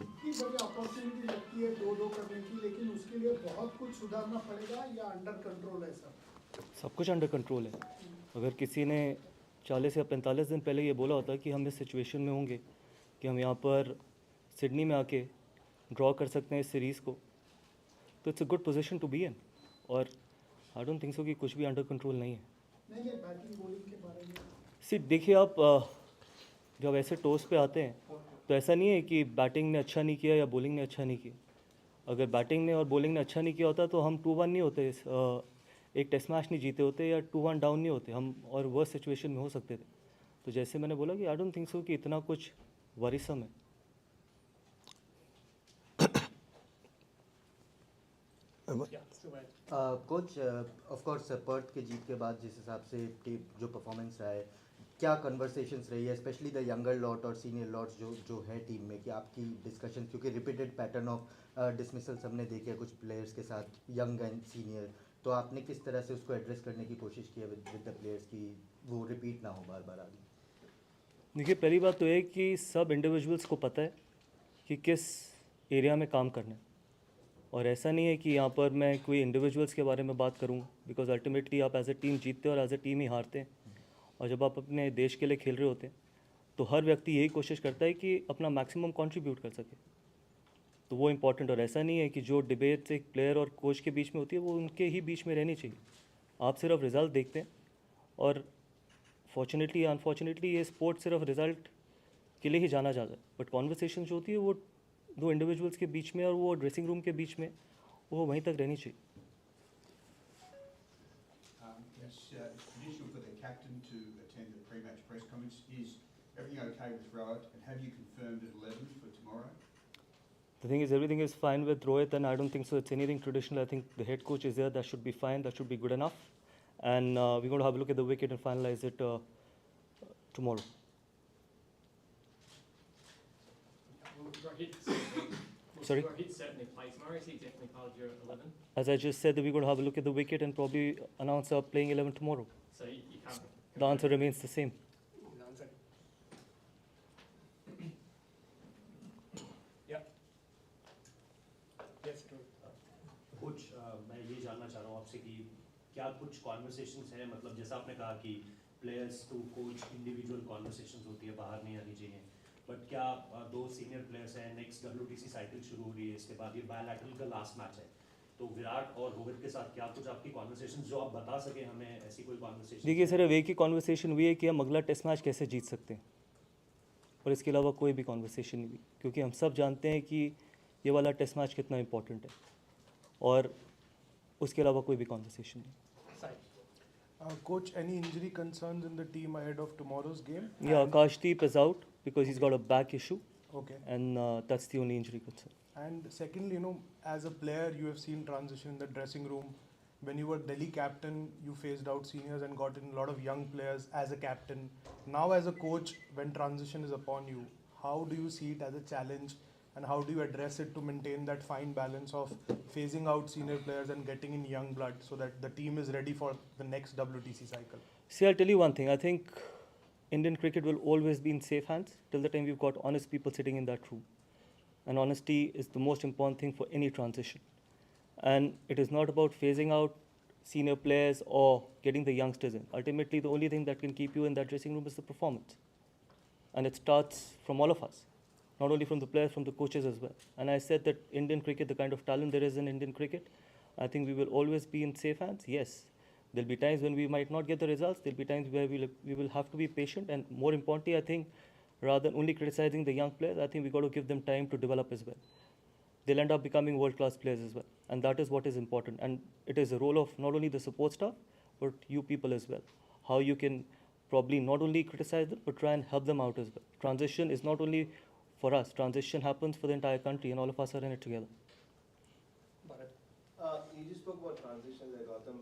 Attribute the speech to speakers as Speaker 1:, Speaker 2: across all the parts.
Speaker 1: इतनी बड़ी अपॉर्चुनिटी लगती है 2-2 करने की, लेकिन उसके लिए बहुत कुछ सुधारना पड़ेगा या अंडर कंट्रोल है
Speaker 2: सब कुछ अंडर कंट्रोल है. अगर किसी ने 40 या 45 दिन पहले ये बोला होता कि हम इस सिचुएशन में होंगे कि हम यहाँ पर सिडनी में आके ड्रॉ कर सकते हैं इस सीरीज़ को, तो it's a good position to be in. और आई डोंट थिंक सो कि कुछ भी अंडर कंट्रोल नहीं है.
Speaker 1: नहीं बैटिंग बॉलिंग के बारे में
Speaker 2: देखिए आप जब ऐसे टॉस पे आते हैं तो ऐसा नहीं है कि बैटिंग ने अच्छा नहीं किया या बॉलिंग ने अच्छा नहीं किया. अगर बैटिंग ने और बॉलिंग ने अच्छा नहीं किया होता तो हम 2-1 नहीं होते, एक टेस्ट मैच नहीं जीते होते या 2-1 डाउन नहीं होते हम, और वर्स्ट सिचुएशन में हो सकते थे. तो जैसे मैंने बोला कि आई डोंट थिंक सो कि इतना कुछ वरीसम है.
Speaker 3: कोच, ऑफ कोर्स पर्थ के जीत के बाद जिस हिसाब से टीम जो परफॉर्मेंस रहा है, क्या कन्वर्सेशंस रही है स्पेशली द यंगर लॉट और सीनियर लॉट्स जो है टीम में, कि आपकी डिस्कशन, क्योंकि रिपीटेड पैटर्न ऑफ डिसमिसल हमने देखे कुछ प्लेयर्स के साथ, यंग एंड सीनियर, तो आपने किस तरह से उसको एड्रेस करने की कोशिश की है विद द प्लेयर्स की वो रिपीट ना हो बार बार आगे?
Speaker 2: देखिए पहली बात तो है कि सब इंडिविजुअल्स को पता है कि किस एरिया में काम करना है, और ऐसा नहीं है कि यहाँ पर मैं कोई इंडिविजुअल्स के बारे में बात करूँ, बिकॉज अल्टीमेटली आप एज ए टीम जीतते हो और एज ए टीम ही हारते हैं. और जब आप अपने देश के लिए खेल रहे होते हैं तो हर व्यक्ति यही कोशिश करता है कि अपना मैक्सिमम कंट्रीब्यूट कर सके. तो वो इम्पॉर्टेंट, और ऐसा नहीं है कि जो डिबेट्स एक प्लेयर और कोच के बीच में होती है वो उनके ही बीच में रहनी चाहिए. आप सिर्फ रिज़ल्ट देखते हैं, और फॉर्चुनेटली या अनफॉर्चुनेटली ये स्पोर्ट सिर्फ रिज़ल्ट के लिए ही जाना जाता है, बट कॉन्वर्सेशन जो होती है वो दो इंडिविजुअल्स के बीच में और वो ड्रेसिंग रूम के बीच में वो वहीं तक रहनी चाहिए.
Speaker 4: It's traditional for the captain to attend the pre-match press conference. Is everything okay with Rohit, and have you confirmed at 11 for tomorrow?
Speaker 2: The thing is, everything is fine with Rohit, and I don't think so it's anything traditional. I think the head coach is there, that should be fine, that should be good enough. And we're going to have a look at the wicket and finalize it tomorrow. Sorry?
Speaker 5: Rohit certainly play tomorrow. Is he definitely part of your 11?
Speaker 2: As I just said, that we're going to have a look at the wicket and probably announce our playing 11 tomorrow.
Speaker 5: So you can't.
Speaker 2: The answer remains the same.
Speaker 6: कुछ मैं ये जानना चाह रहा हूँ आपसे कि क्या कुछ कॉन्वर्सेशंस है, मतलब जैसा आपने कहा कि players to coach individual conversations होती है, बाहर नहीं आनी चाहिए, बट क्या दो सीनियर प्लेयर्स हैं, नेक्स्ट WTC साइकिल शुरू हो रही है, इसके बाद ये बायलैटरल का लास्ट मैच है, तो विराट और रोहित के साथ क्या कुछ आपकी कॉन्वर्सेशंस जो आप बता सके हमें, ऐसी कोई कॉन्वर्सेशन?
Speaker 2: देखिए सिर्फ एक ही कॉन्वर्सेशन हुई है कि हम अगला टेस्ट मैच कैसे जीत सकते हैं, और इसके अलावा कोई भी कॉन्वर्सेशन नहीं हुई, क्योंकि हम सब जानते हैं कि ये वाला टेस्ट मैच कितना इंपॉर्टेंट है, और उसके अलावा कोई भी कॉन्वर्सेशन नहीं.
Speaker 7: Coach, any injury concerns in the team ahead of tomorrow's game?
Speaker 2: Yeah, Akashdeep is out because he's got a back issue,
Speaker 7: Okay.
Speaker 2: and that's the only injury concern.
Speaker 7: And secondly, as a player, you have seen transition in the dressing room. When you were Delhi captain, you phased out seniors and got in a lot of young players as a captain. Now as a coach, when transition is upon you, how do you see it as a challenge, and how do you address it to maintain that fine balance of phasing out senior players and getting in young blood so that the team is ready for the next WTC cycle?
Speaker 2: See, I'll tell you one thing. I think Indian cricket will always be in safe hands till the time we've got honest people sitting in that room. And honesty is the most important thing for any transition. And it is not about phasing out senior players or getting the youngsters in. Ultimately, the only thing that can keep you in that dressing room is the performance. And it starts from all of us, not only from the players, from the coaches as well. And I said that Indian cricket, the kind of talent there is in Indian cricket, I think we will always be in safe hands. Yes, there'll be times when we might not get the results. There'll be times where we will have to be patient. And more importantly, I think, rather than only criticizing the young players, I think we've got to give them time to develop as well. They'll end up becoming world-class players as well. And that is what is important. And it is the role of not only the support staff, but you people as well. How you can probably not only criticize them, but try and help them out as well. Transition is not only for us. Transition happens for the entire country, and all of us are in it together.
Speaker 8: You just spoke about transitions, Gautam.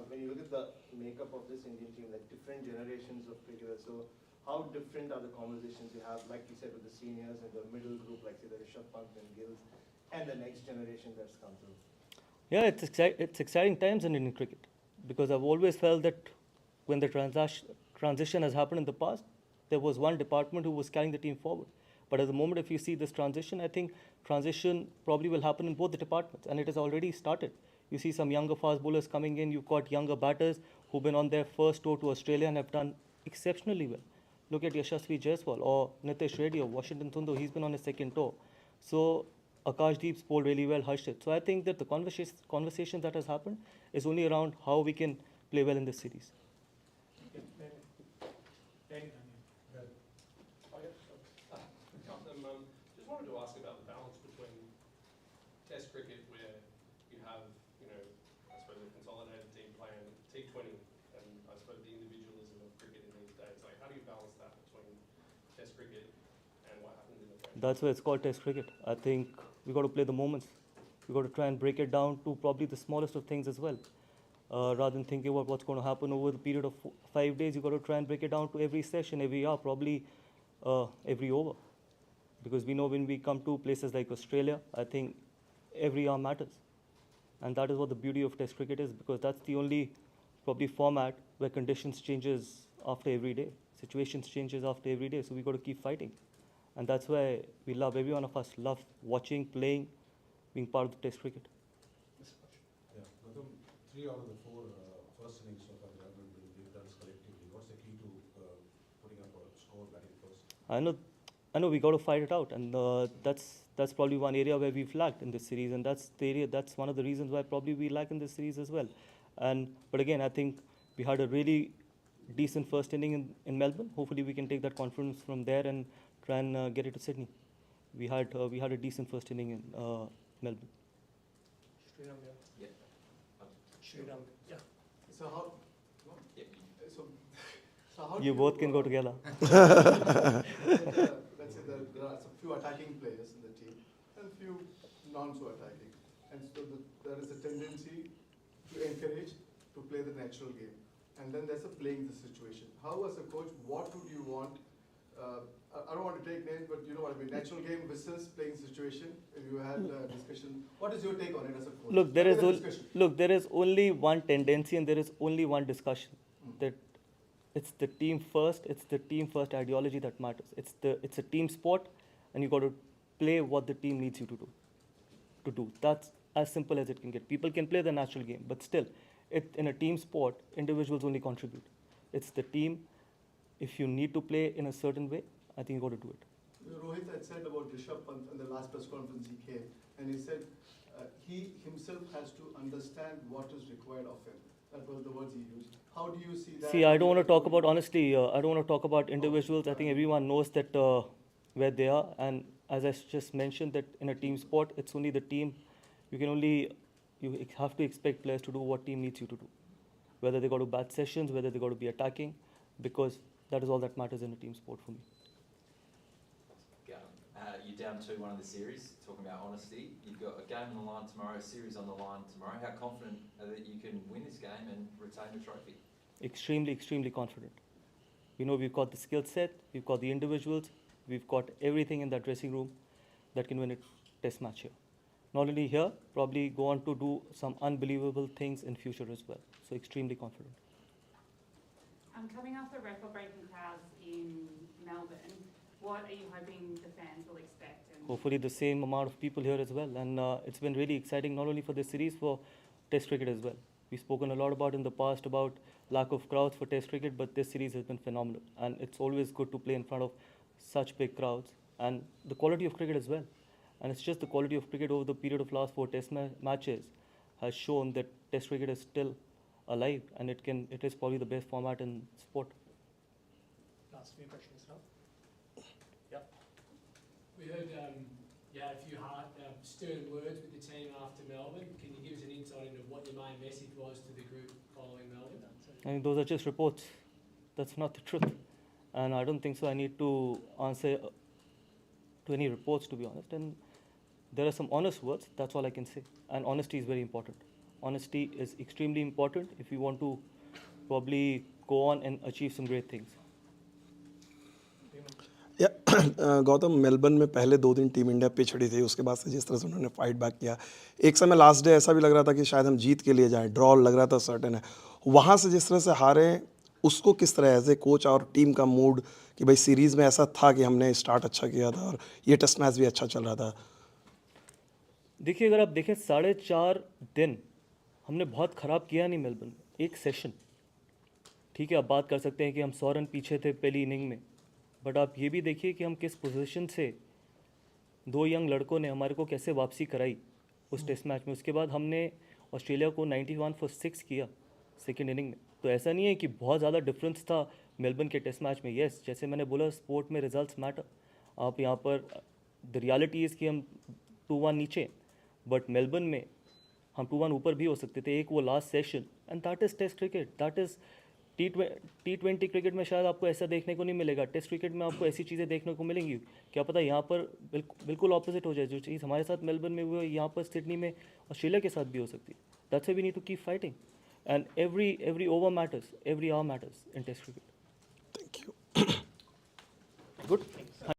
Speaker 8: When you look at the makeup of this Indian team, like different generations of cricketers, so how different are the conversations you have, like you said, with the seniors and the middle group, like say the Rishabh Pant and Gills, and the next generation that's come through?
Speaker 2: Yeah, it's exciting times in Indian cricket, because I've always felt that when the transition has happened in the past, there was one department who was carrying the team forward. But at the moment, if you see this transition, I think transition probably will happen in both the departments, and it has already started. You see some younger fast bowlers coming in. You've got younger batters who've been on their first tour to Australia and have done exceptionally well. Look at Yashasvi Jaiswal or Nitesh Reddy or Washington Sundar. He's been on his second tour. So Akashdeep's bowled really well, Harshit. So I think that the conversation that has happened is only around how we can play well in this series.
Speaker 9: Just wanted to ask about the balance between Test cricket, where you have, I suppose a consolidated team playing T20, and I suppose the individualism of cricket in these days. Like, how do you balance that between Test cricket and what happens in the Test?
Speaker 2: That's why it's called Test cricket. I think we got to play the moments. We got to try and break it down to probably the smallest of things as well. Rather than thinking about what's going to happen over the period of 5 days, you got to try and break it down to every session, every hour, probably every over. Because we know when we come to places like Australia, I think every hour matters. And that is what the beauty of Test cricket is, because that's the only probably format where conditions changes after every day. Situations changes after every day, so we got to keep fighting. And that's why we love, every one of us love watching, playing, being part of the Test cricket.
Speaker 10: Yeah, Gautam, 3 out of the 4 first innings so far that have been done collectively. What's the key to putting up a score batting first?
Speaker 2: I know we got to fight it out, and that's probably one area where we've lacked in this series, and that's one of the reasons why probably we lack in this series as well. But again, I think we had a really decent first inning in Melbourne. Hopefully, we can take that confidence from there and try and get it to Sydney. We had a decent first inning in Melbourne.
Speaker 11: So how? So how?
Speaker 2: You both can go together.
Speaker 11: Let's say there are some few attacking players in the team and few non-so attacking, and so there is a tendency to encourage to play the natural game, and then there's a playing the situation. How, as a coach, what would you want? I don't want to take names, but you know what I mean. Natural game versus playing situation. If you had a discussion, what is your take on it as a coach?
Speaker 2: Look, there is only one tendency and there is only one discussion. That it's the team first. It's the team first ideology that matters. It's a team sport, and you got to play what the team needs you to do. That's as simple as it can get. People can play the natural game, but still, in a team sport, individuals only contribute. It's the team. If you need to play in a certain way, I think you got to do it.
Speaker 11: Rohit had said about Rishabh Pant in the last press conference he came, and he said he himself has to understand what is required of him. That was the words he used. How do you see that?
Speaker 2: See, I don't want to talk about, honestly, I don't want to talk about individuals. I think everyone knows that where they are. And as I just mentioned, that in a team sport, it's only the team. You have to expect players to do what team needs you to do. Whether they got to bat sessions, whether they got to be attacking, because that is all that matters in a team sport for me.
Speaker 12: You're down 2-1 in the series, talking about honesty. You've got a game on the line tomorrow, a series on the line tomorrow. How confident are that you can win this game and retain the trophy?
Speaker 2: Extremely, extremely confident. We know we've got the skill set, we've got the individuals, we've got everything in that dressing room that can win a test match here. Not only here, probably go on to do some unbelievable things in future as well. So extremely confident.
Speaker 13: Coming off the record-breaking crowds in Melbourne, what are you hoping the fans will expect?
Speaker 2: Hopefully the same amount of people here as well. And it's been really exciting, not only for this series, for Test cricket as well. We've spoken a lot about in the past about lack of crowds for Test cricket, but this series has been phenomenal. And it's always good to play in front of such big crowds. And the quality of cricket as well. And it's just the quality of cricket over the period of last 4 Test matches has shown that Test cricket is still alive, and it is probably the best format in sport.
Speaker 14: Last few questions now. Yep. We heard you had a few stern words with the team after Melbourne. Can you give us an insight into what your main message was to the group following Melbourne?
Speaker 2: I mean, those are just reports. That's not the truth. And I don't think so. I need to answer to any reports, to be honest. And there are some honest words. That's all I can say. And honesty is very important. Honesty is extremely important if you want to probably go on and achieve some great things.
Speaker 15: Gautam Melbourne में पहले 2 दिन team India पिछड़ी थी, उसके बाद से जिस तरह से उन्होंने फाइट बैक किया, एक समय लास्ट डे ऐसा भी लग रहा था कि शायद हम जीत के लिए जाएं, ड्रॉ लग रहा था सर्टेन है, वहाँ से जिस तरह से हारे, उसको किस तरह एज ए कोच और टीम का मूड कि भाई सीरीज़ में ऐसा था कि हमने स्टार्ट अच्छा किया था और ये टेस्ट मैच भी अच्छा चल रहा था?
Speaker 2: देखिए, अगर आप देखें 4.5 दिन हमने बहुत ख़राब किया नहीं मेलबर्न में, एक सेशन। ठीक है, आप बात कर सकते हैं कि हम 100 रन पीछे थे पहली इनिंग में, बट आप ये भी देखिए कि हम किस पोजीशन से, दो यंग लड़कों ने हमारे को कैसे वापसी कराई उस टेस्ट मैच में। उसके बाद हमने ऑस्ट्रेलिया को 91 for 6 किया सेकेंड इनिंग में। तो ऐसा नहीं है कि बहुत ज़्यादा डिफरेंस था मेलबर्न के टेस्ट मैच में। येस, जैसे मैंने बोला, स्पोर्ट में रिजल्ट्स मैटर। आप यहाँ पर द रियलिटी इज़ कि हम 2-1 नीचे, बट मेलबर्न में हम 2-1 ऊपर भी हो सकते थे। एक वो last session, and that is test cricket, that is T20 cricket में शायद आपको ऐसा देखने को नहीं मिलेगा। टेस्ट क्रिकेट में आपको ऐसी चीज़ें देखने को मिलेंगी, क्या पता यहाँ पर बिल्कुल ऑपोजिट हो जाए। जो चीज़ हमारे साथ मेलबर्न में हुई है, यहाँ पर सिडनी में ऑस्ट्रेलिया के साथ भी हो सकती है। That's why we need to keep fighting, and every over matters, every hour matters in test cricket.
Speaker 15: Thank you.
Speaker 2: Good.